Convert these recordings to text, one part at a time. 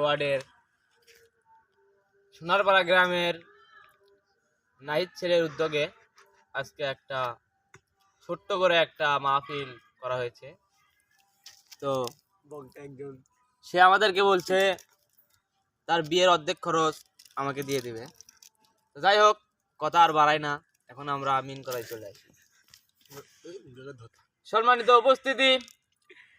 ওয়ার্ডের সোনারপাড়া গ্রামের নাহিদ ছেলের উদ্যোগে আজকে একটা ছোট্ট করে একটা মাহফিল করা হয়েছে। তো সে আমাদেরকে বলছে তার বিয়ের অর্ধেক খরচ আমাকে দিয়ে দিবে। তো যাই হোক, কথা আর বাড়াই না, এখন আমরা আমিন করাই চলে আসি। সম্মানিত উপস্থিতি,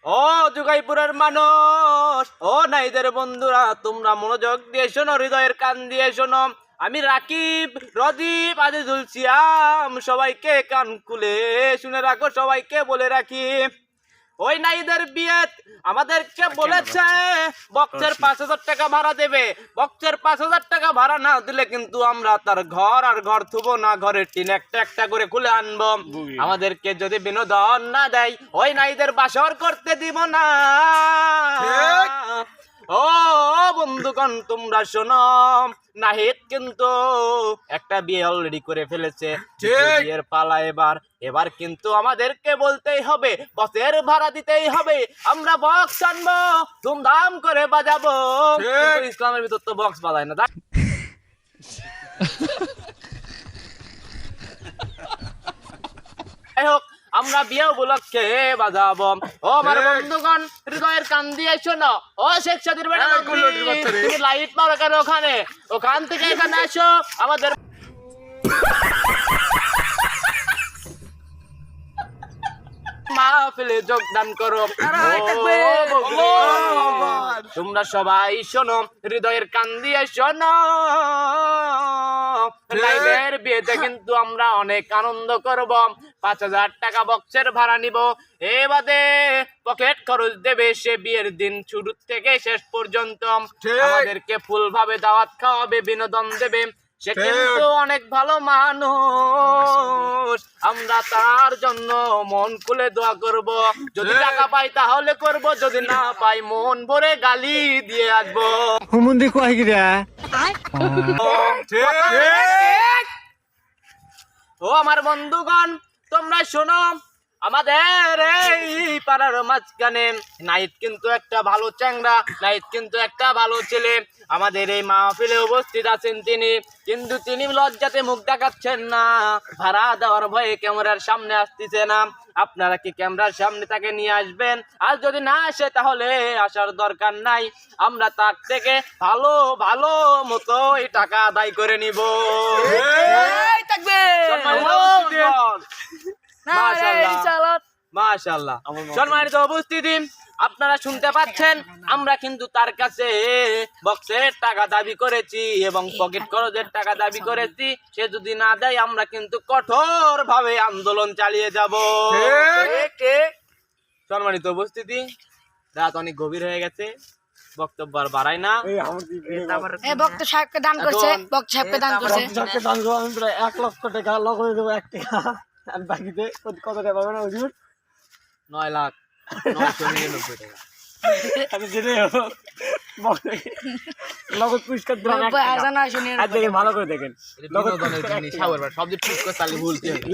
ও জুগাইপুরের মানুষ, ও নাইদের বন্ধুরা, তোমরা মনোযোগ দিয়ে শোনো, হৃদয়ের কান দিয়ে শোনো। আমি রাকিব, রদীপ, আজিজুল সিয়াম সবাইকে কান খুলে শুনে রাখো, সবাইকে বলে রাখি, ওই নাইদের বিয়ে আমাদেরকে বলেছে বক্সের 5,000 টাকা ভাড়া দেবে। বক্সের 5,000 টাকা ভাড়া না দিলে কিন্তু আমরা তার ঘর আর ঘর থুবো না, ঘরের টিন একটা একটা করে খুলে আনবো। আমাদেরকে যদি বিনোদন না দেয় ওই নাইদের বাসর করতে দিব না। ও বন্ধুগণ, তোমরা শোনো, নাহিদ কিন্তু একটা বিয়ে অলরেডি করে ফেলেছে, বিয়ের পালা এবার কিন্তু আমাদেরকে বলতেই হবে, বক্সের ভাড়া দিতেই হবে। আমরা বক্স আনবো, ধুমধাম করে বাজাবো। কিন্তু ইসলামের ভিতর তো বক্স বাজায় না। যাই হোক, আমরা বিয়ে উপলক্ষে বাজাবো। ও আমার বন্ধুগণ, হৃদয়ের কান দিয়ে শোনো, ও শেখ সাদির বেটা, তুমি লাইট মারো কেন ওখানে? ওখান থেকে এখানে আসো, আমাদের মাহফিলে যোগদান করো। তোমরা সবাই শোনো, হৃদয়ের কান দিয়ে শোনো, নাইদের বিয়েতে কিন্তু আমরা অনেক আনন্দ করব। 5,000 টাকা বক্সের ভাড়া নিব, এ বাদে পকেট খরচ দেবে সে বিয়ের দিন শুরু থেকে শেষ পর্যন্ত। আমাদেরকে ফুল ভাবে দাওয়াত খাওয়াবে, বিনোদন দেবে। সে কিন্তু অনেক ভালো মানুষ, আমরা তার জন্য মন খুলে দোয়া করব। যদি টাকা পাই তাহলে করব, যদি না পাই মন ভরে গালি দিয়ে আসবো। ও আমার বন্ধুগণ, তোমরা শোনো, আমাদের এই পাড়ার মাঝখানে নাহিদ কিন্তু একটা ভালো চ্যাংড়া, নাহিদ কিন্তু একটা ভালো ছেলে। আমাদের এই মাহফিলে উপস্থিত আছেন তিনি, কিন্তু তিনি লজ্জাতে মুখ দেখাচ্ছেন না, ভাড়া দেওয়ার ভয়ে ক্যামেরার সামনে আসতেছে না। আপনারা কি ক্যামেরার সামনে তাকে নিয়ে আসবেন? আর যদি না আসে তাহলে আসার দরকার নাই, আমরা তার থেকে ভালো ভালো মতো এই টাকা আদায় করে নিব। মাশাআল্লাহ, সম্মানিত উপস্থিতি, আপনারা শুনতে পাচ্ছেন, আমরা কিন্তু তার কাছে বক্সের টাকা দাবি করেছি এবং পকেট খরচের টাকা দাবি করেছি। সে যদি না দেয় আমরা কিন্তু কঠোর ভাবে আন্দোলন চালিয়ে যাব। সম্মানিত উপস্থিতি, রাত অনেক গভীর হয়ে গেছে, বক্তব্য আর বাড়াই না। বক্ত সাহেবকে দান করছে, বক্ত সাহেবকে দান করছে, 1 লক্ষ টাকা লগে দেবো 1 টাকা, আর বাকিতে কত টাকা পাবে না হুজুর? 9,999 টাকা। আমি জেনে নগদ পুরস্কার দিলাম। ভালো করে দেখেন, সব ঠিক করে তাহলে ভুলতে হবে।